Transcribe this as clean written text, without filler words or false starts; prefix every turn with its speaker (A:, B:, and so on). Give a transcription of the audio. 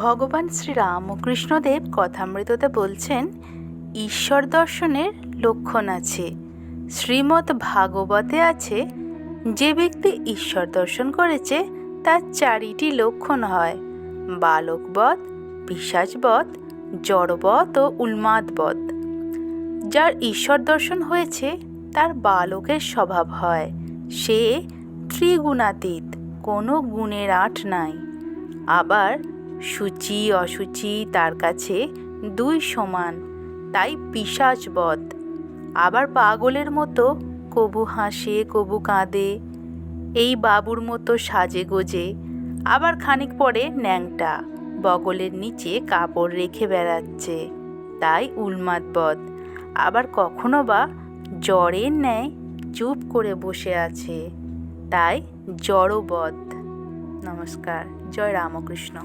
A: ভগবান শ্রীরামকৃষ্ণদেব কথামৃততে বলছেন, ঈশ্বর দর্শনের লক্ষণ আছে। শ্রীমদ্ ভাগবতে আছে, যে ব্যক্তি ঈশ্বর দর্শন করেছে তার 4টি লক্ষণ হয়: বালকবধ, পিশাচবধ, জড়বধ ও উন্মাদবধ। যার ঈশ্বর দর্শন হয়েছে তার বালকের স্বভাব হয়, সে ত্রিগুণাতীত, কোনো গুণের আঁট নাই। আবার শুচি অশুচি তার কাছে 2 সমান, তাই পিশাচবধ। আবার পাগলের মতো কবু হাসে কবু কাঁদে, এই বাবুর মতো সাজে গোজে। আবার খানিক পরে ন্যাংটা, বগলের নিচে কাপড় রেখে বেড়াচ্ছে, তাই উন্মাদবধ। আবার কখনো বা জড়ের ন্যায় চুপ করে বসে আছে, তাই জড়বধ। নমস্কার। জয় রামকৃষ্ণ।